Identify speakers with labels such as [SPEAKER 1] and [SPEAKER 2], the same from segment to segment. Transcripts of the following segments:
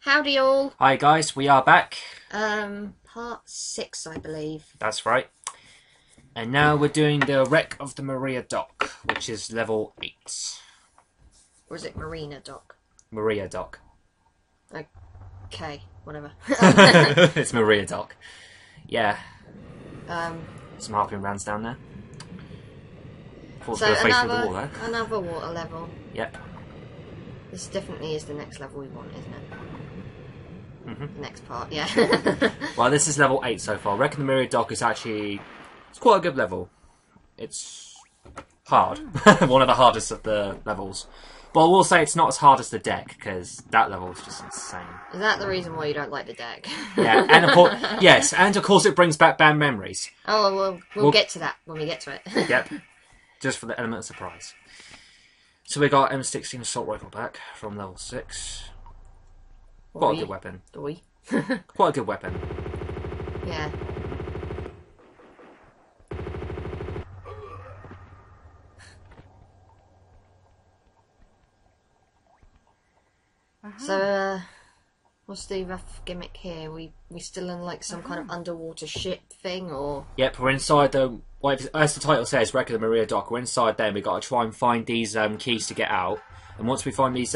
[SPEAKER 1] Howdy all.
[SPEAKER 2] Hi guys, we are back.
[SPEAKER 1] Part 6, I believe.
[SPEAKER 2] That's right. And now we're doing the wreck of the Maria Dock, which is level 8.
[SPEAKER 1] Or is it Marina Dock?
[SPEAKER 2] Maria Dock.
[SPEAKER 1] Okay, whatever.
[SPEAKER 2] It's Maria Dock. Yeah. Some harping rounds down there.
[SPEAKER 1] So another water level.
[SPEAKER 2] Yep.
[SPEAKER 1] This definitely is the next level we want, isn't it?
[SPEAKER 2] Mm-hmm.
[SPEAKER 1] The next part, yeah.
[SPEAKER 2] Well, this is level 8 so far. Wreck of the Maria Dock is actually... It's quite a good level. It's hard. One of the hardest of the levels. But I will say it's not as hard as the deck, because that level is just insane.
[SPEAKER 1] Is that the reason why you don't like the deck?
[SPEAKER 2] Yeah, and of course, yes, and of course it brings back bad memories.
[SPEAKER 1] Oh, well, we'll get to that when we get to it.
[SPEAKER 2] Yep. Just for the element of surprise. So we got M16 assault rifle back from level 6. Quite a good weapon. Quite a good weapon.
[SPEAKER 1] Yeah. So, what's the rough gimmick here? We still in like some kind of underwater ship thing, or?
[SPEAKER 2] Yep, we're inside the... Well, as the title says, Wreck of the Maria Dock. We're inside there and we've got to try and find these keys to get out. And once we find these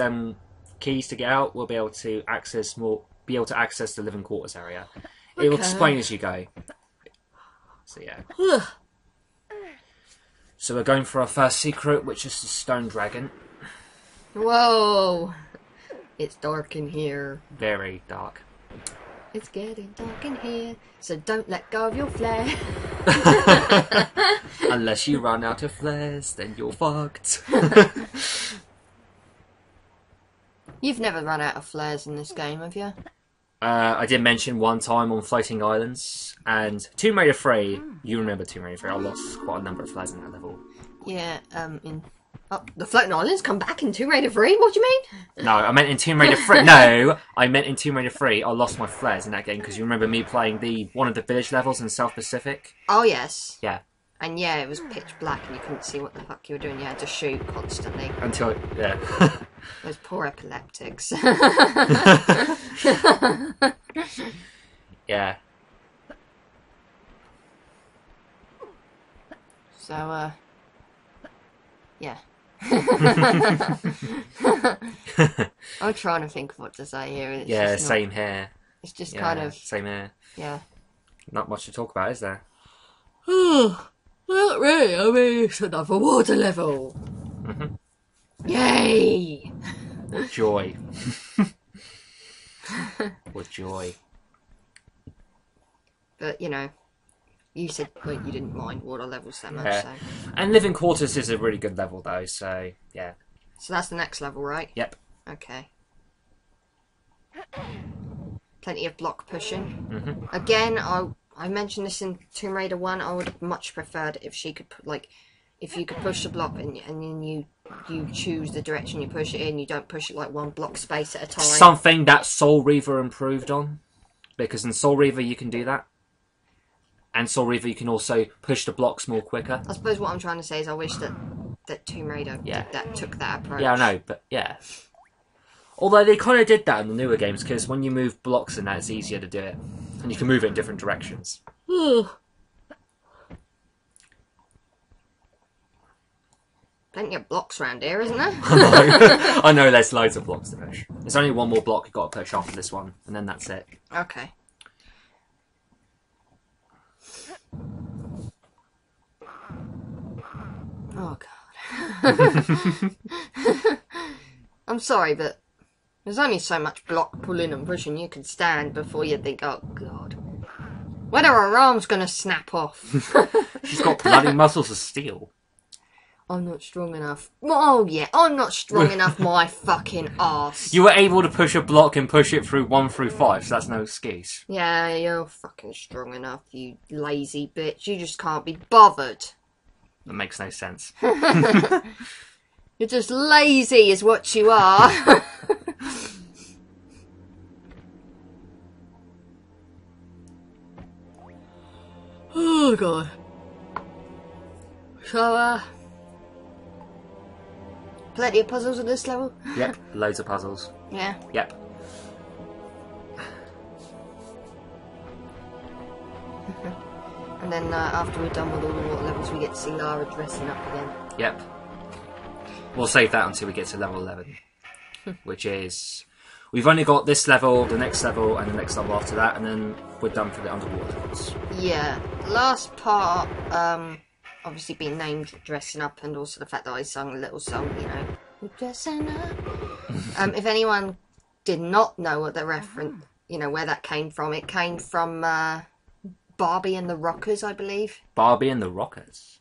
[SPEAKER 2] keys to get out, we'll be able to access the living quarters area. Okay. It will explain as you go. So yeah. So we're going for our first secret, which is the stone dragon.
[SPEAKER 1] Whoa! It's dark in here.
[SPEAKER 2] Very dark.
[SPEAKER 1] It's getting dark in here, so don't let go of your flare.
[SPEAKER 2] Unless you run out of flares, then you're fucked.
[SPEAKER 1] You've never run out of flares in this game, have you?
[SPEAKER 2] I did mention one time on Floating Islands, and Tomb Raider 3, you remember Tomb Raider 3, I lost quite a number of flares in that level.
[SPEAKER 1] Yeah, the Floating Islands come back in Tomb Raider 3? What do you mean?
[SPEAKER 2] No, I meant in Tomb Raider 3. No, I meant in Tomb Raider 3. I lost my flares in that game because you remember me playing one of the village levels in South Pacific.
[SPEAKER 1] Oh yes.
[SPEAKER 2] Yeah. And
[SPEAKER 1] yeah, it was pitch black and you couldn't see what the fuck you were doing. You had to shoot constantly.
[SPEAKER 2] Until yeah.
[SPEAKER 1] Those poor epileptics.
[SPEAKER 2] Yeah.
[SPEAKER 1] So yeah. I'm trying to think of what to say here. It's
[SPEAKER 2] yeah, same here.
[SPEAKER 1] It's just kind of...
[SPEAKER 2] Same here.
[SPEAKER 1] Yeah.
[SPEAKER 2] Not much to talk about, is there?
[SPEAKER 1] Oh, not really. I mean, it's another water level.
[SPEAKER 2] Mm-hmm.
[SPEAKER 1] Yay!
[SPEAKER 2] What joy. What joy.
[SPEAKER 1] But, you know... You said you didn't mind water levels that much, so...
[SPEAKER 2] And living quarters is a really good level, though, so, yeah.
[SPEAKER 1] So that's the next level, right?
[SPEAKER 2] Yep.
[SPEAKER 1] Okay. Plenty of block pushing.
[SPEAKER 2] Mm-hmm.
[SPEAKER 1] Again, I mentioned this in Tomb Raider 1, I would have much preferred if she could put, like... If you could push the block and then you choose the direction you push it in, you don't push it like one block space at a time.
[SPEAKER 2] Something that Soul Reaver improved on. Because in Soul Reaver you can do that. And Soul Reaver, you can also push the blocks more quicker.
[SPEAKER 1] I suppose what I'm trying to say is I wish that Tomb Raider took that approach.
[SPEAKER 2] Yeah, I know, but yeah. Although they kind of did that in the newer games, because when you move blocks in that, it's easier to do it. And you can move it in different directions.
[SPEAKER 1] Plenty of blocks around here, isn't there?
[SPEAKER 2] I know there's loads of blocks to push. There's only one more block you've got to push after this one, and then that's it.
[SPEAKER 1] Okay. Oh, God. I'm sorry, but there's only so much block pulling and pushing you can stand before you think, oh, God. When are her arms going to snap off?
[SPEAKER 2] She's got bloody muscles of steel.
[SPEAKER 1] I'm not strong enough. Oh, yeah, I'm not strong enough, my fucking arse.
[SPEAKER 2] You were able to push a block and push it through 1 through 5, so that's no excuse.
[SPEAKER 1] Yeah, you're fucking strong enough, you lazy bitch. You just can't be bothered.
[SPEAKER 2] That makes no sense.
[SPEAKER 1] You're just lazy is what you are. Oh, God. So, plenty of puzzles at this level?
[SPEAKER 2] Yep, loads of puzzles.
[SPEAKER 1] Yeah.
[SPEAKER 2] Yep.
[SPEAKER 1] And then after we're done with all the water levels, we get to see Lara dressing up again.
[SPEAKER 2] Yep. We'll save that until we get to level 11. Which is... We've only got this level, the next level, and the next level after that, and then we're done for the underwater levels.
[SPEAKER 1] Yeah. Last part, obviously being named dressing up, and also the fact that I sung a little song, you know. We're dressing up. If anyone did not know what the reference, you know, where that came from, it came from Barbie and the Rockers, I believe.
[SPEAKER 2] Barbie and the Rockers?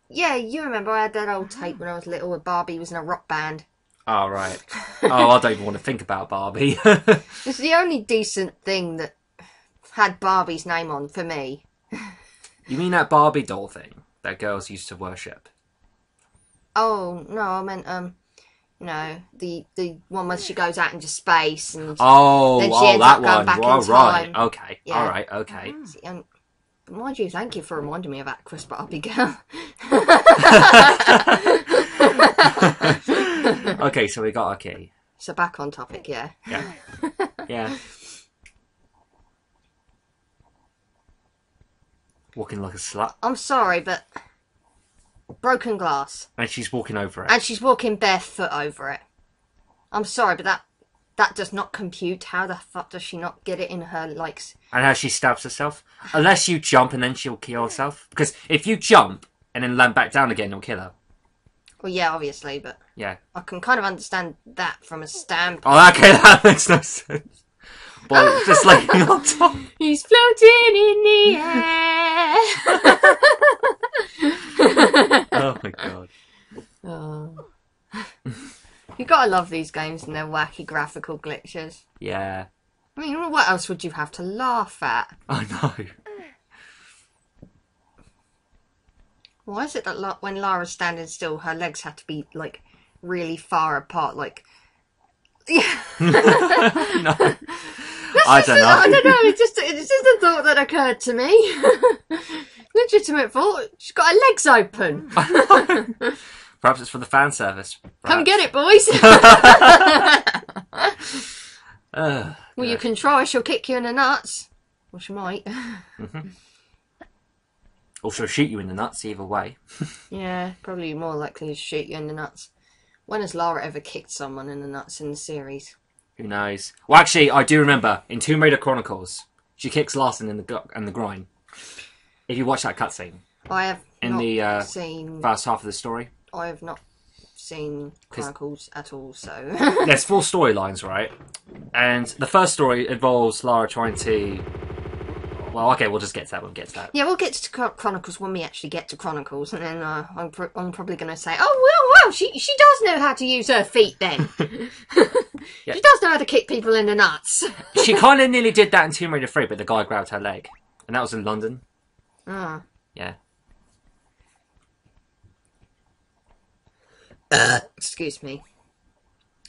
[SPEAKER 1] Yeah, you remember I had that old tape when I was little where Barbie was in a rock band.
[SPEAKER 2] Oh, right. Oh, I don't even want to think about Barbie.
[SPEAKER 1] It's the only decent thing that had Barbie's name on for me.
[SPEAKER 2] You mean that Barbie doll thing that girls used to worship?
[SPEAKER 1] Oh, no, I meant, you know, the one where she goes out into space and then she ends
[SPEAKER 2] that
[SPEAKER 1] up going
[SPEAKER 2] one.
[SPEAKER 1] back
[SPEAKER 2] Oh,
[SPEAKER 1] in
[SPEAKER 2] right.
[SPEAKER 1] time.
[SPEAKER 2] Okay.
[SPEAKER 1] Yeah.
[SPEAKER 2] All right. Okay.
[SPEAKER 1] But mind you, thank you for reminding me of that Chris Barbie girl.
[SPEAKER 2] Okay, so we got our key.
[SPEAKER 1] So back on topic, yeah.
[SPEAKER 2] Yeah. Yeah. Walking like a slut.
[SPEAKER 1] I'm sorry, but broken glass.
[SPEAKER 2] And she's walking over it.
[SPEAKER 1] And she's walking barefoot over it. I'm sorry, but that does not compute. How the fuck does she not get it in her, like...
[SPEAKER 2] And how she stabs herself. Unless you jump and then she'll kill herself. Because if you jump and then land back down again, it'll kill her.
[SPEAKER 1] Well, yeah, obviously, but...
[SPEAKER 2] Yeah.
[SPEAKER 1] I can kind of understand that from a standpoint.
[SPEAKER 2] Oh, okay, that makes no sense. But just like on top.
[SPEAKER 1] He's floating in the air.
[SPEAKER 2] Oh my god.
[SPEAKER 1] Oh. You gotta love these games and their wacky graphical glitches.
[SPEAKER 2] Yeah.
[SPEAKER 1] I mean, what else would you have to laugh at?
[SPEAKER 2] I know.
[SPEAKER 1] Why is it that when Lara's standing still, her legs have to be, like, really far apart, like... Yeah.
[SPEAKER 2] No. I don't know.
[SPEAKER 1] I don't know, it's just a thought that occurred to me. Legitimate thought. She's got her legs open.
[SPEAKER 2] Perhaps it's for the fan service.
[SPEAKER 1] Come get it, boys. Well,
[SPEAKER 2] yeah.
[SPEAKER 1] you can try. She'll kick you in the nuts. Well, she might.
[SPEAKER 2] Mm-hmm. Also shoot you in the nuts either way.
[SPEAKER 1] Yeah, probably more likely to shoot you in the nuts. When has Lara ever kicked someone in the nuts in the series?
[SPEAKER 2] Who knows? Well, actually, I do remember in Tomb Raider Chronicles, she kicks Larson in the groin. If you watch that cutscene.
[SPEAKER 1] I have
[SPEAKER 2] in
[SPEAKER 1] not
[SPEAKER 2] the
[SPEAKER 1] seen...
[SPEAKER 2] first half of the story.
[SPEAKER 1] I have not seen Chronicles at all, so...
[SPEAKER 2] There's 4 storylines, right? And the first story involves Lara trying to... Well, okay, we'll just get to that when we get to that.
[SPEAKER 1] Yeah, we'll get to Chronicles when we actually get to Chronicles, and then I'm probably going to say, oh, well, she does know how to use her feet then.
[SPEAKER 2] Yeah.
[SPEAKER 1] She does know how to kick people in the nuts.
[SPEAKER 2] She kind of nearly did that in Tomb Raider 3, but the guy grabbed her leg. And that was in London.
[SPEAKER 1] Ah.
[SPEAKER 2] Yeah.
[SPEAKER 1] Excuse me.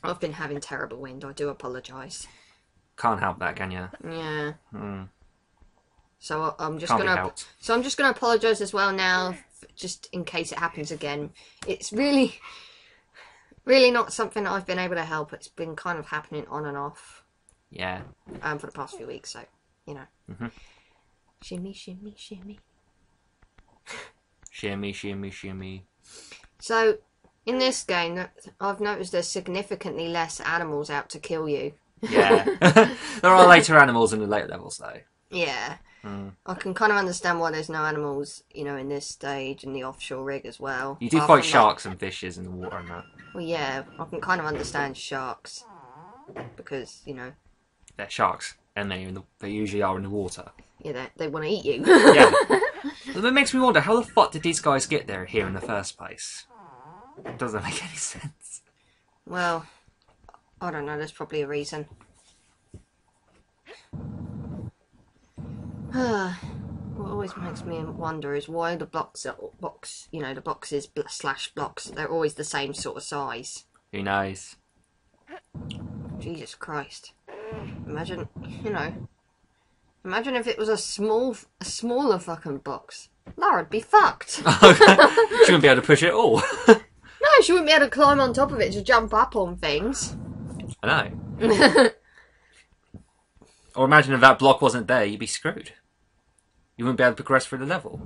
[SPEAKER 1] I've been having terrible wind. I do apologise.
[SPEAKER 2] Can't help that, can you?
[SPEAKER 1] Yeah. So I'm just
[SPEAKER 2] Can't be
[SPEAKER 1] gonna.
[SPEAKER 2] helped.
[SPEAKER 1] So I'm just gonna apologise as well now, just in case it happens again. It's really not something that I've been able to help. It's been kind of happening on and off.
[SPEAKER 2] Yeah.
[SPEAKER 1] For the past few weeks, so you know. Shimmy, shimmy, shimmy.
[SPEAKER 2] Shimmy, shimmy, shimmy.
[SPEAKER 1] So in this game, I've noticed there's significantly less animals out to kill you.
[SPEAKER 2] Yeah. There are later animals in the later levels, though.
[SPEAKER 1] Yeah. I can kind of understand why there's no animals, you know, in this stage and the offshore rig as well.
[SPEAKER 2] You do fight sharks and fishes in the water and that.
[SPEAKER 1] Well, yeah, I can kind of understand sharks because, you know,
[SPEAKER 2] They're sharks, and they usually are in the water.
[SPEAKER 1] yeah, they want to eat you.
[SPEAKER 2] Yeah. That makes me wonder, how the fuck did these guys get there here in the first place? It doesn't make any sense.
[SPEAKER 1] Well, I don't know. There's probably a reason. What always makes me wonder is why the you know, the boxes / blocks, they're always the same sort of size.
[SPEAKER 2] Who knows?
[SPEAKER 1] Jesus Christ. Imagine, you know, imagine if it was a smaller fucking box. Lara'd be fucked.
[SPEAKER 2] She wouldn't be able to push it all.
[SPEAKER 1] No, she wouldn't be able to climb on top of it to jump up on things.
[SPEAKER 2] I know. Or imagine if that block wasn't there, you'd be screwed. You wouldn't be able to progress through the level.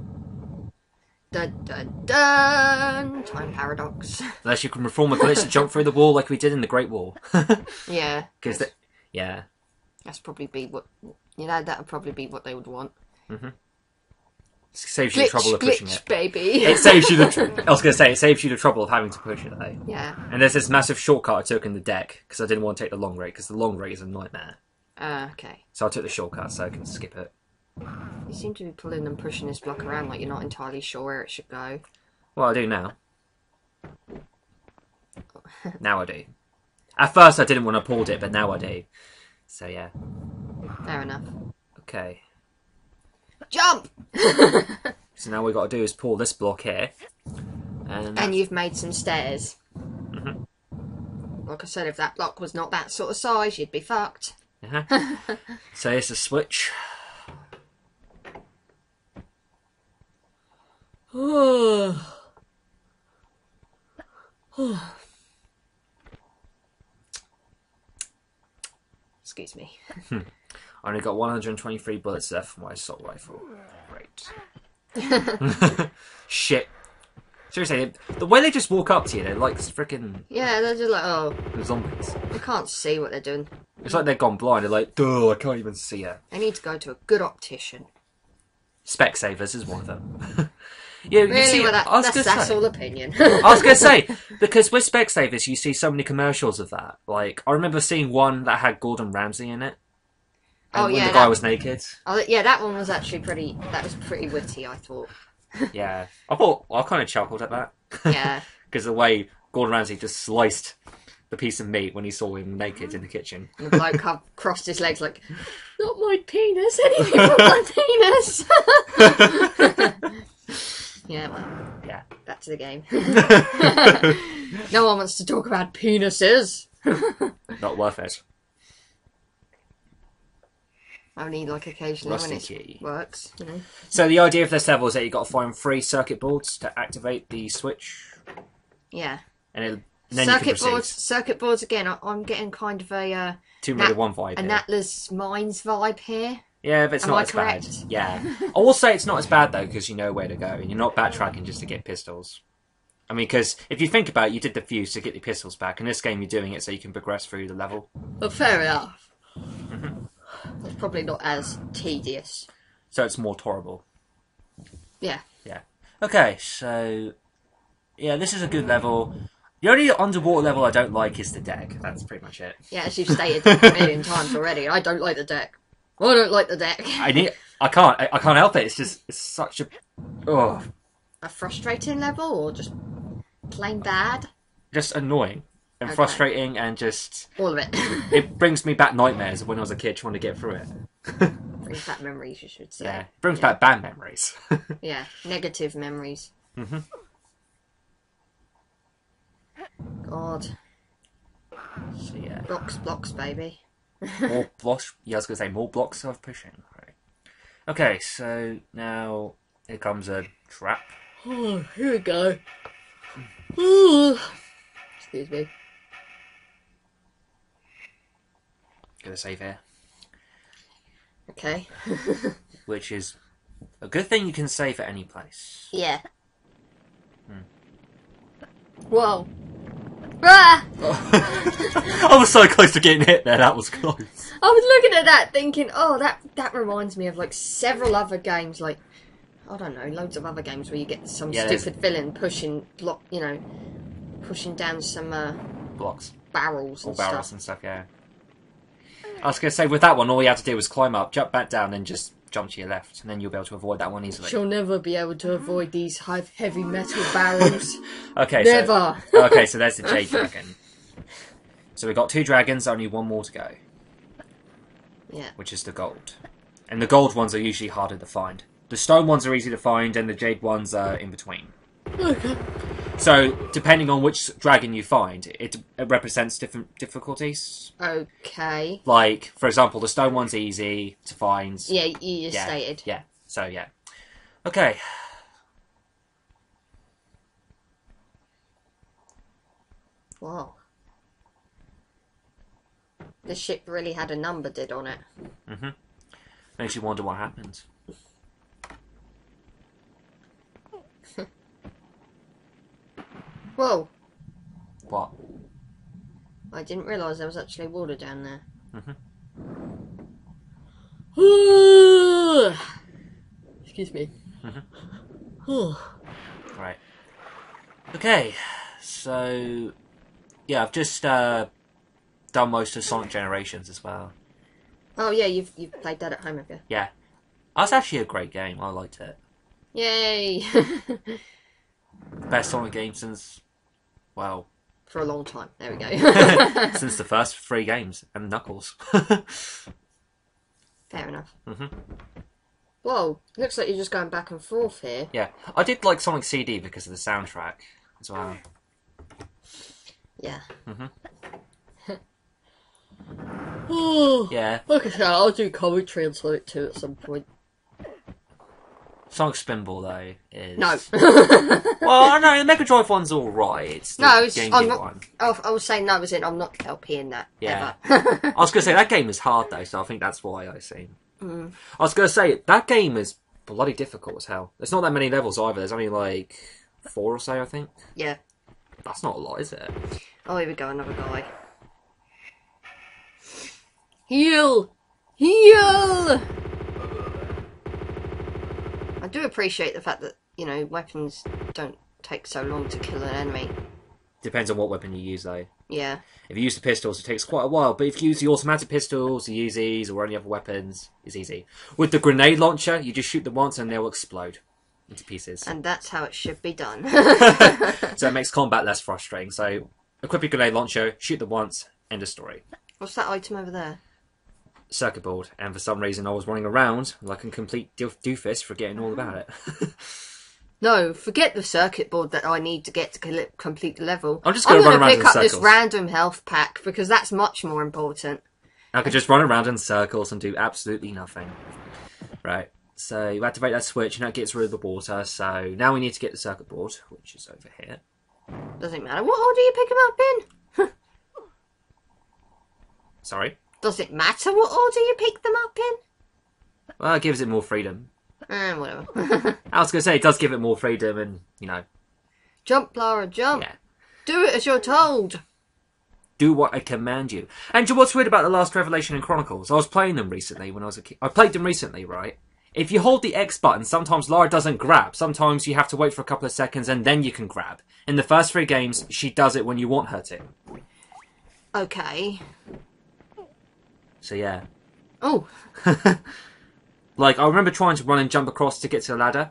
[SPEAKER 1] Dun dun dun! Time paradox.
[SPEAKER 2] Unless you can reform a glitch to jump through the wall like we did in the Great Wall.
[SPEAKER 1] Yeah.
[SPEAKER 2] Yeah.
[SPEAKER 1] That's probably be what... You know, that would probably be what they would want.
[SPEAKER 2] Mm-hmm. Saves you the trouble of pushing it.
[SPEAKER 1] Baby.
[SPEAKER 2] It saves you the... I was going to say, it saves you the trouble of having to push it, though.
[SPEAKER 1] Yeah.
[SPEAKER 2] And there's this massive shortcut I took in the deck, because I didn't want to take the long rate, because the long rate is a nightmare.
[SPEAKER 1] Okay.
[SPEAKER 2] So I took the shortcut so I can skip it.
[SPEAKER 1] You seem to be pulling and pushing this block around like you're not entirely sure where it should go.
[SPEAKER 2] Well, I do now. Now I do. At first I didn't want to pause it, but now I do. So yeah.
[SPEAKER 1] Fair enough.
[SPEAKER 2] Okay.
[SPEAKER 1] Jump!
[SPEAKER 2] So now what we've got to do is pull this block here.
[SPEAKER 1] And you've made some stairs.
[SPEAKER 2] Mm-hmm.
[SPEAKER 1] Like I said, if that block was not that sort of size, you'd be fucked.
[SPEAKER 2] Uh-huh. So here's the switch.
[SPEAKER 1] Excuse me.
[SPEAKER 2] I only got 123 bullets left for my assault rifle. Great. Shit. Seriously, the way they just walk up to you, they're like freaking...
[SPEAKER 1] Yeah, they're just like, oh...
[SPEAKER 2] zombies.
[SPEAKER 1] You can't see what they're doing.
[SPEAKER 2] It's like they've gone blind. They're like, duh, I can't even see it.
[SPEAKER 1] They need to go to a good optician.
[SPEAKER 2] Specsavers is one of them. Yeah,
[SPEAKER 1] really?
[SPEAKER 2] You see,
[SPEAKER 1] Well, that's all opinion.
[SPEAKER 2] I was going to say, because with Specsavers, you see so many commercials of that. Like, I remember seeing one that had Gordon Ramsay in it. And when the guy was naked.
[SPEAKER 1] Oh, yeah, that one was actually pretty... That was pretty witty, I thought.
[SPEAKER 2] Yeah. I kind of chuckled at that.
[SPEAKER 1] Yeah.
[SPEAKER 2] Because the way Gordon Ramsay just sliced the piece of meat when he saw him naked in the kitchen.
[SPEAKER 1] And the bloke crossed his legs like, not my penis, anything but my penis. Yeah, well,
[SPEAKER 2] yeah.
[SPEAKER 1] Back to the game. No one wants to talk about penises.
[SPEAKER 2] Not worth it.
[SPEAKER 1] Only like occasionally
[SPEAKER 2] Rusty
[SPEAKER 1] when
[SPEAKER 2] key.
[SPEAKER 1] It works, you know.
[SPEAKER 2] So the idea of this level is that you've got to find 3 circuit boards to activate the switch.
[SPEAKER 1] Yeah.
[SPEAKER 2] And then you can proceed.
[SPEAKER 1] Circuit boards again. I'm getting kind of a
[SPEAKER 2] Tomb Raider 1 vibe.
[SPEAKER 1] An Atlas Mines vibe here.
[SPEAKER 2] Yeah, but it's
[SPEAKER 1] Am
[SPEAKER 2] not
[SPEAKER 1] I
[SPEAKER 2] as
[SPEAKER 1] correct?
[SPEAKER 2] bad. Yeah. I will say it's not as bad though, because you know where to go, and you're not backtracking just to get pistols. I mean, because if you think about it, you did the fuse to get your pistols back. In this game, you're doing it so you can progress through the level.
[SPEAKER 1] Well, fair enough.
[SPEAKER 2] Mm-hmm.
[SPEAKER 1] It's probably not as tedious.
[SPEAKER 2] So it's more tolerable.
[SPEAKER 1] Yeah.
[SPEAKER 2] Yeah. Okay, so... Yeah, this is a good level. The only underwater level I don't like is the deck. That's pretty much it.
[SPEAKER 1] Yeah, as you've stated a million times already, I don't like the deck. I don't like the deck.
[SPEAKER 2] I can't help it. It's such a... Oh.
[SPEAKER 1] A frustrating level, or just plain bad?
[SPEAKER 2] Just annoying. And frustrating, and just...
[SPEAKER 1] All of it.
[SPEAKER 2] It brings me back nightmares of when I was a kid trying to get through it.
[SPEAKER 1] Brings back memories, you should say.
[SPEAKER 2] Yeah, brings back bad memories.
[SPEAKER 1] Yeah, negative memories.
[SPEAKER 2] Mm-hmm.
[SPEAKER 1] God.
[SPEAKER 2] So, yeah.
[SPEAKER 1] Blocks, baby.
[SPEAKER 2] More blocks? Yeah, I was going to say more blocks of pushing. Right. Okay, so now here comes a trap.
[SPEAKER 1] Oh, here we go. Ooh. Excuse me.
[SPEAKER 2] Gonna save here.
[SPEAKER 1] Okay.
[SPEAKER 2] Which is a good thing you can save at any place.
[SPEAKER 1] Yeah. Whoa. Ah!
[SPEAKER 2] I was so close to getting hit there, that was close.
[SPEAKER 1] I was looking at that thinking, oh, that reminds me of like several other games, like, I don't know, loads of other games where you get some stupid villain pushing down some
[SPEAKER 2] blocks.
[SPEAKER 1] Barrels and stuff.
[SPEAKER 2] Barrels and stuff, yeah. I was going to say, with that one, all you have to do was climb up, jump back down, and just jump to your left, and then you'll be able to avoid that one easily.
[SPEAKER 1] She'll never be able to avoid these heavy metal barrels.
[SPEAKER 2] Okay,
[SPEAKER 1] never.
[SPEAKER 2] So there's the Jade Dragon. So we've got 2 dragons, only 1 more to go.
[SPEAKER 1] Yeah.
[SPEAKER 2] Which is the gold. And the gold ones are usually harder to find. The stone ones are easy to find, and the jade ones are in between.
[SPEAKER 1] Okay.
[SPEAKER 2] So, depending on which dragon you find, it represents different difficulties.
[SPEAKER 1] Okay.
[SPEAKER 2] Like, for example, the stone one's easy to find.
[SPEAKER 1] Yeah, you just stated.
[SPEAKER 2] Yeah, so yeah. Okay.
[SPEAKER 1] Wow. The ship really had a number, did on it.
[SPEAKER 2] Mm-hmm. Makes you wonder what happened.
[SPEAKER 1] Whoa.
[SPEAKER 2] What?
[SPEAKER 1] I didn't realise there was actually water down there. Excuse me.
[SPEAKER 2] Right. Okay. So, yeah, I've just done most of Sonic Generations as well.
[SPEAKER 1] Oh yeah, you've played that at home, have you?
[SPEAKER 2] Yeah. That's actually a great game. I liked it.
[SPEAKER 1] Yay!
[SPEAKER 2] Best Sonic game since, well...
[SPEAKER 1] For a long time. There we go.
[SPEAKER 2] since the first 3 games. And Knuckles.
[SPEAKER 1] Fair enough. Whoa, looks like you're just going back and forth here.
[SPEAKER 2] Yeah. I did like Sonic CD because of the soundtrack as well.
[SPEAKER 1] Yeah.
[SPEAKER 2] Yeah.
[SPEAKER 1] Like I said, I'll do commentary on Sonic 2 at some point.
[SPEAKER 2] Sonic Spinball, though, is...
[SPEAKER 1] No.
[SPEAKER 2] Well, I know, the Mega Drive one's alright. It's the Game Gear one.
[SPEAKER 1] I was saying no, as in I'm not LPing that.
[SPEAKER 2] Yeah.
[SPEAKER 1] Ever.
[SPEAKER 2] I was going to say, that game is hard, though, so I think that's why I see. I was going to say, that game is bloody difficult as hell. There's not that many levels either. There's only, like, 4 or so, I think.
[SPEAKER 1] Yeah.
[SPEAKER 2] That's not a lot, is it?
[SPEAKER 1] Oh, here we go, another guy. Heal! Heal! I do appreciate the fact that, you know, weapons don't take so long to kill an enemy.
[SPEAKER 2] Depends on what weapon you use, though.
[SPEAKER 1] Yeah.
[SPEAKER 2] If you use the pistols, it takes quite a while. But if you use the automatic pistols, you use these, or any other weapons, it's easy. With the grenade launcher, you just shoot them once and they'll explode into pieces.
[SPEAKER 1] And that's how it should be done.
[SPEAKER 2] So it makes combat less frustrating. So, equip your grenade launcher, shoot them once, end of story.
[SPEAKER 1] What's that item over there?
[SPEAKER 2] Circuit board, and for some reason I was running around like a complete doofus forgetting all about it.
[SPEAKER 1] No, forget the circuit board that I need to get to complete the level.
[SPEAKER 2] I'm just going to run around in
[SPEAKER 1] pick up
[SPEAKER 2] circles.
[SPEAKER 1] this random health pack because that's much more important.
[SPEAKER 2] I could just run around in circles and do absolutely nothing. Right, so you activate that switch and that gets rid of the water, so now we need to get the circuit board, which is over here.
[SPEAKER 1] Doesn't matter. What order you pick them up in?
[SPEAKER 2] Sorry?
[SPEAKER 1] Does it matter what order you pick them up in?
[SPEAKER 2] Well, it gives it more freedom.
[SPEAKER 1] Whatever.
[SPEAKER 2] I was going to say, it does give it more freedom and, you know...
[SPEAKER 1] Jump, Lara, jump.
[SPEAKER 2] Yeah.
[SPEAKER 1] Do it as you're told.
[SPEAKER 2] Do what I command you. And what's weird about the last Revelation and Chronicles? I was playing them recently when I was a kid. I played them recently, right? If you hold the X button, sometimes Lara doesn't grab. Sometimes you have to wait for a couple of seconds and then you can grab. In the first 3 games, she does it when you want her to.
[SPEAKER 1] Okay.
[SPEAKER 2] So yeah.
[SPEAKER 1] Oh.
[SPEAKER 2] Like, I remember trying to run and jump across to get to the ladder.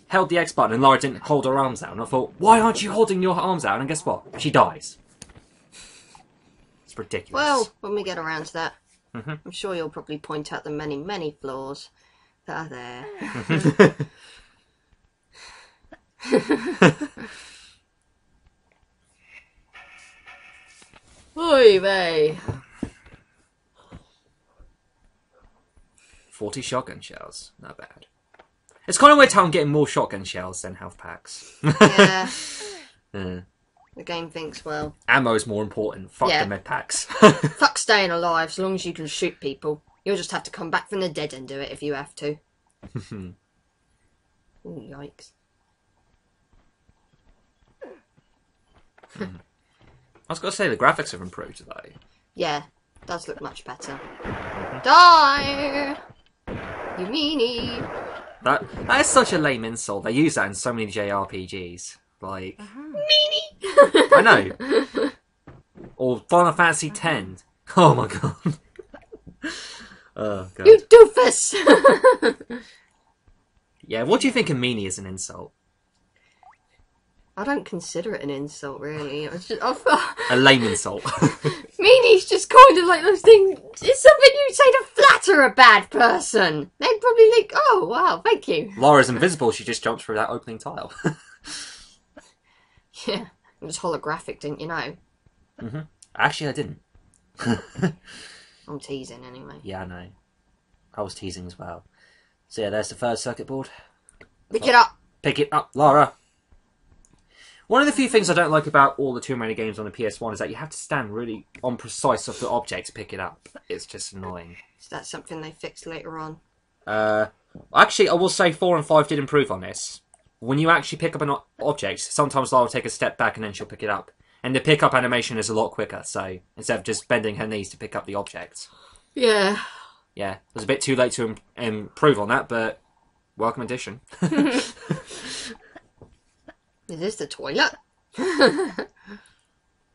[SPEAKER 2] Held the X button and Lara didn't hold her arms out. And I thought, why aren't you holding your arms out? And guess what? She dies. It's ridiculous.
[SPEAKER 1] Well, when we get around to that, I'm sure you'll probably point out the many, many flaws that are there. Oy vey.
[SPEAKER 2] 40 shotgun shells. Not bad. It's kind of weird how I'm getting more shotgun shells than health packs.
[SPEAKER 1] Yeah.
[SPEAKER 2] Yeah.
[SPEAKER 1] The game thinks, well...
[SPEAKER 2] Ammo's more important. Fuck
[SPEAKER 1] Yeah.
[SPEAKER 2] the med packs.
[SPEAKER 1] Fuck staying alive, so long as you can shoot people. You'll just have to come back from the dead and do it if you have to. Ooh, yikes.
[SPEAKER 2] I was going to say, the graphics have improved, though.
[SPEAKER 1] Yeah, does look much better. Die! You meanie!
[SPEAKER 2] That is such a lame insult. They use that in so many JRPGs. Like...
[SPEAKER 1] Meanie!
[SPEAKER 2] I know. Or Final Fantasy X. Oh my god. Oh god.
[SPEAKER 1] You doofus!
[SPEAKER 2] Yeah, what do you think of meanie as an insult?
[SPEAKER 1] I don't consider it an insult, really. It's just,
[SPEAKER 2] A lame insult.
[SPEAKER 1] meanie's just kind of like those things. It's something you say to flatter a bad person. They'd probably think, oh, wow, thank you.
[SPEAKER 2] Lara's invisible, she just jumps through that opening tile.
[SPEAKER 1] Yeah, it was holographic, didn't you know?
[SPEAKER 2] Actually, I didn't.
[SPEAKER 1] I'm teasing, anyway.
[SPEAKER 2] Yeah, I know. I was teasing as well. So yeah, there's the third circuit board.
[SPEAKER 1] Pick it up!
[SPEAKER 2] Pick it up, Lara! One of the few things I don't like about all the Tomb Raider games on the PS1 is that you have to stand really on precise of the object to pick it up. It's just annoying.
[SPEAKER 1] Is that something they fixed later on?
[SPEAKER 2] Actually, I will say 4 and 5 did improve on this. when you actually pick up an object, sometimes Lara will take a step back and then she'll pick it up. And the pick-up animation is a lot quicker, so instead of just bending her knees to pick up the object.
[SPEAKER 1] Yeah.
[SPEAKER 2] Yeah, it was a bit too late to improve on that, but welcome addition.
[SPEAKER 1] Is this the toilet?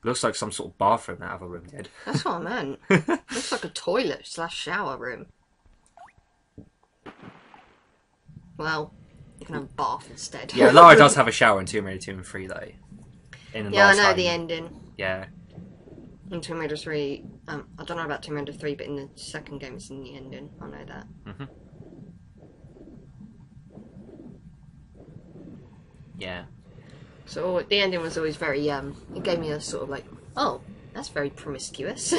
[SPEAKER 2] Looks like some sort of bathroom that other room did.
[SPEAKER 1] That's what I meant. Looks like a toilet / shower room. Well, you can have a bath instead.
[SPEAKER 2] Yeah, Lara does have a shower in Tomb Raider 2 and 3, though.
[SPEAKER 1] Yeah, I know the ending.
[SPEAKER 2] Yeah.
[SPEAKER 1] In Tomb Raider 3, I don't know about Tomb Raider 3, but in the second game it's in the ending. I know that.
[SPEAKER 2] Mm-hmm. Yeah.
[SPEAKER 1] So the ending was always very, it gave me a sort of like, oh, that's very promiscuous.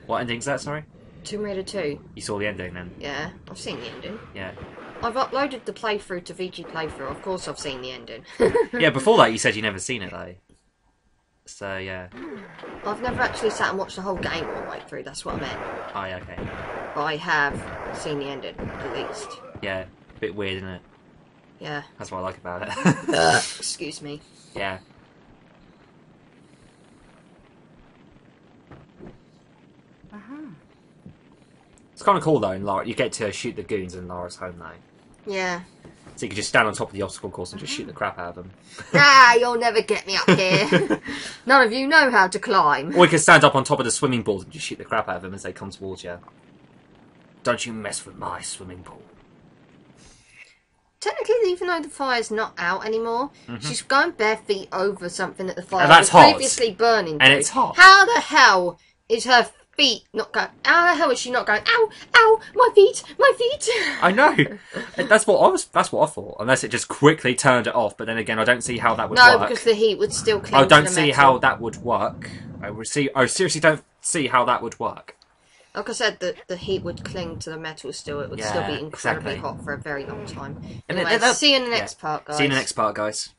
[SPEAKER 2] What ending's that, sorry?
[SPEAKER 1] Tomb Raider 2.
[SPEAKER 2] You saw the ending then?
[SPEAKER 1] Yeah, I've seen the ending.
[SPEAKER 2] Yeah.
[SPEAKER 1] I've uploaded the playthrough to VG Playthrough. Of course I've seen the ending.
[SPEAKER 2] Yeah, before that you said you'd never seen it, though. So, yeah.
[SPEAKER 1] I've never actually sat and watched the whole game all the way through, that's what I meant.
[SPEAKER 2] Oh, yeah, okay.
[SPEAKER 1] But I have seen the ending, at least.
[SPEAKER 2] Yeah, a bit weird, isn't it?
[SPEAKER 1] Yeah.
[SPEAKER 2] That's what I like about it.
[SPEAKER 1] Excuse me.
[SPEAKER 2] Yeah. It's kind of cool, though, in Lara. You get to shoot the goons in Lara's home, though.
[SPEAKER 1] Yeah.
[SPEAKER 2] So you can just stand on top of the obstacle course and just shoot the crap out of them.
[SPEAKER 1] You'll never get me up here. None of you know how to climb.
[SPEAKER 2] Or you can stand up on top of the swimming pool and just shoot the crap out of them as they come towards you. Don't you mess with my swimming pool.
[SPEAKER 1] Technically, even though the fire's not out anymore, she's going bare feet over something that the fire
[SPEAKER 2] that's
[SPEAKER 1] was
[SPEAKER 2] hot.
[SPEAKER 1] previously burning.
[SPEAKER 2] And it's hot.
[SPEAKER 1] How the hell is her feet not going? How the hell is she not going? Ow, ow, my feet, my feet.
[SPEAKER 2] I know. That's what I thought. Unless it just quickly turned it off. But then again, I don't see how that would work.
[SPEAKER 1] No, because the heat would still cling
[SPEAKER 2] I
[SPEAKER 1] to
[SPEAKER 2] don't
[SPEAKER 1] the
[SPEAKER 2] see
[SPEAKER 1] metal.
[SPEAKER 2] how that would work. I seriously don't see how that would work.
[SPEAKER 1] Like I said, the heat would cling to the metal still. It would still be incredibly
[SPEAKER 2] exactly.
[SPEAKER 1] hot for a very long time.
[SPEAKER 2] And
[SPEAKER 1] Anyway,
[SPEAKER 2] then-
[SPEAKER 1] see you in the next part, guys.
[SPEAKER 2] See you in the next part, guys.